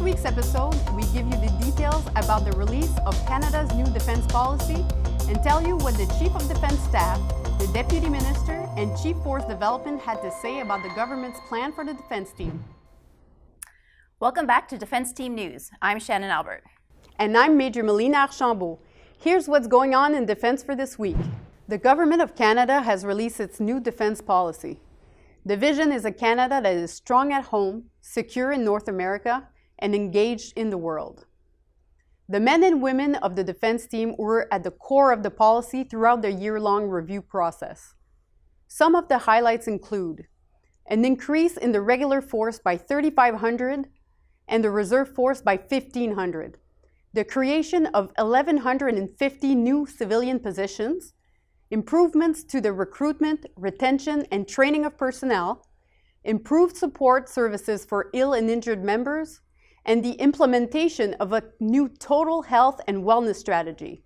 this week's episode, we give you the details about the release of Canada's new defense policy and tell you what the Chief of Defense Staff, the Deputy Minister, and Chief Force Development had to say about the government's plan for the defense team. Welcome back to Defense Team News. I'm Shannon Albert. And I'm Major Melina Archambault. Here's what's going on in defense for this week. The Government of Canada has released its new defense policy. The vision is a Canada that is strong at home, secure in North America, and engaged in the world. The men and women of the defense team were at the core of the policy throughout the year-long review process. Some of the highlights include an increase in the regular force by 3,500 and the reserve force by 1,500, the creation of 1,150 new civilian positions, improvements to the recruitment, retention, and training of personnel, improved support services for ill and injured members, and the implementation of a new total health and wellness strategy.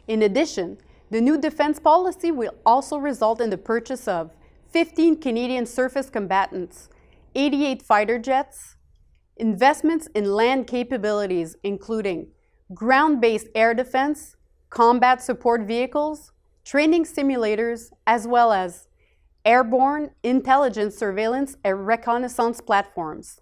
In addition, the new defense policy will also result in the purchase of 15 Canadian surface combatants, 88 fighter jets, investments in land capabilities including ground-based air defense, combat support vehicles, training simulators, as well as airborne intelligence surveillance and reconnaissance platforms.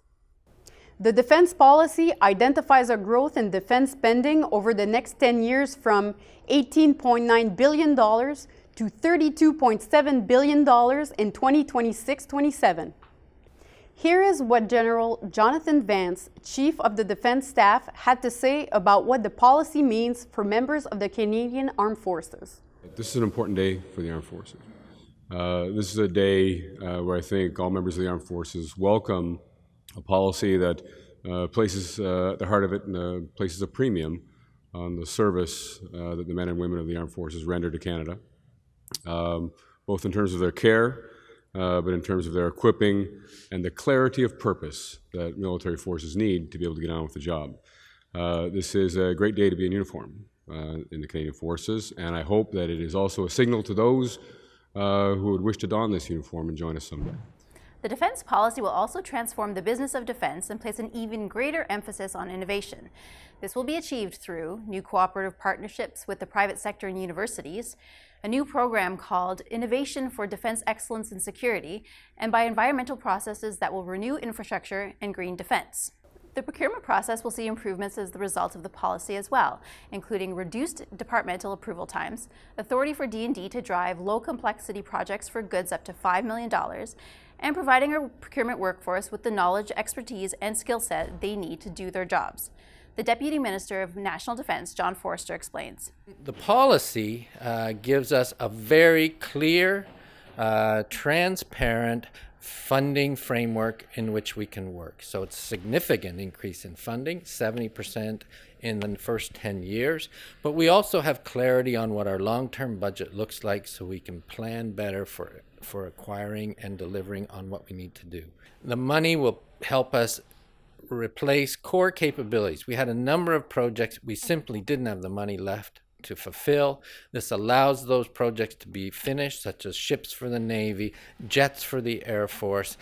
The defense policy identifies a growth in defense spending over the next 10 years from $18.9 billion to $32.7 billion in 2026-27. Here is what General Jonathan Vance, Chief of the Defense Staff, had to say about what the policy means for members of the Canadian Armed Forces. This is an important day for the Armed Forces. This is a day where I think all members of the Armed Forces welcome a policy that places at the heart of it places a premium on the service that the men and women of the Armed Forces render to Canada, both in terms of their care, but in terms of their equipping and the clarity of purpose that military forces need to be able to get on with the job. This is a great day to be in uniform in the Canadian Forces, and I hope that it is also a signal to those who would wish to don this uniform and join us someday. The defense policy will also transform the business of defense and place an even greater emphasis on innovation. This will be achieved through new cooperative partnerships with the private sector and universities, a new program called Innovation for Defense Excellence and Security, and by environmental processes that will renew infrastructure and green defense. The procurement process will see improvements as the result of the policy as well, including reduced departmental approval times, authority for D&D to drive low-complexity projects for goods up to $5 million, and providing a procurement workforce with the knowledge, expertise, and skill set they need to do their jobs. The Deputy Minister of National Defense, John Forster, explains. The policy gives us a very clear, transparent funding framework in which we can work. So it's a significant increase in funding, 70% in the first 10 years. But we also have clarity on what our long-term budget looks like so we can plan better for acquiring and delivering on what we need to do. The money will help us replace core capabilities. We had a number of projects we simply didn't have the money left to fulfill. This allows those projects to be finished, such as ships for the Navy, jets for the Air Force,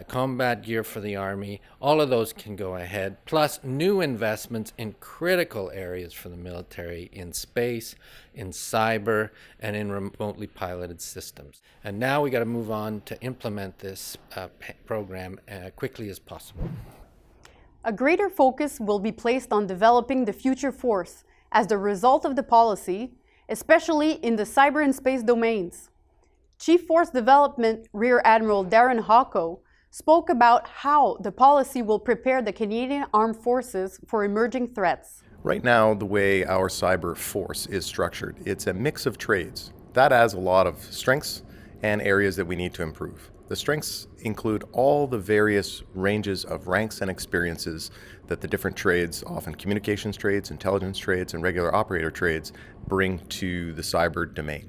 combat gear for the Army. All of those can go ahead, plus new investments in critical areas for the military, in space, in cyber, and in remotely piloted systems. And now we got to move on to implement this program quickly as possible. A greater focus will be placed on developing the future force as the result of the policy, especially in the cyber and space domains. Chief Force Development Rear Admiral Darren Hawko spoke about how the policy will prepare the Canadian Armed Forces for emerging threats. Right now, the way our cyber force is structured, it's a mix of trades. That has a lot of strengths and areas that we need to improve. The strengths include all the various ranges of ranks and experiences that the different trades, often communications trades, intelligence trades, and regular operator trades, bring to the cyber domain,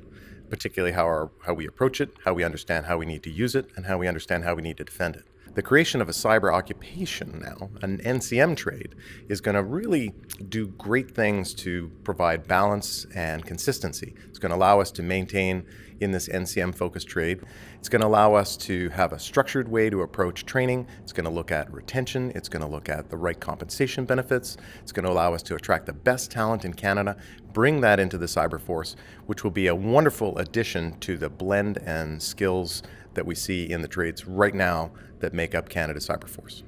particularly how we approach it, how we understand how we need to use it, and how we understand how we need to defend it. The creation of a cyber occupation now, an NCM trade, is going to really do great things to provide balance and consistency. It's going to allow us to maintain in this NCM-focused trade. It's going to allow us to have a structured way to approach training. It's going to look at retention. It's going to look at the right compensation benefits. It's going to allow us to attract the best talent in Canada, bring that into the cyber force, which will be a wonderful addition to the blend and skills that we see in the trades right now that make up Canada's cyber force.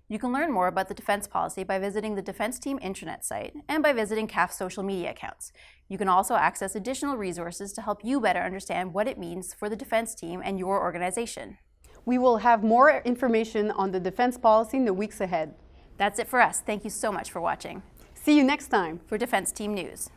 You can learn more about the defense policy by visiting the Defense Team intranet site and by visiting CAF's social media accounts. You can also access additional resources to help you better understand what it means for the defense team and your organization. We will have more information on the defense policy in the weeks ahead. That's it for us. Thank you so much for watching. See you next time for Defense Team News.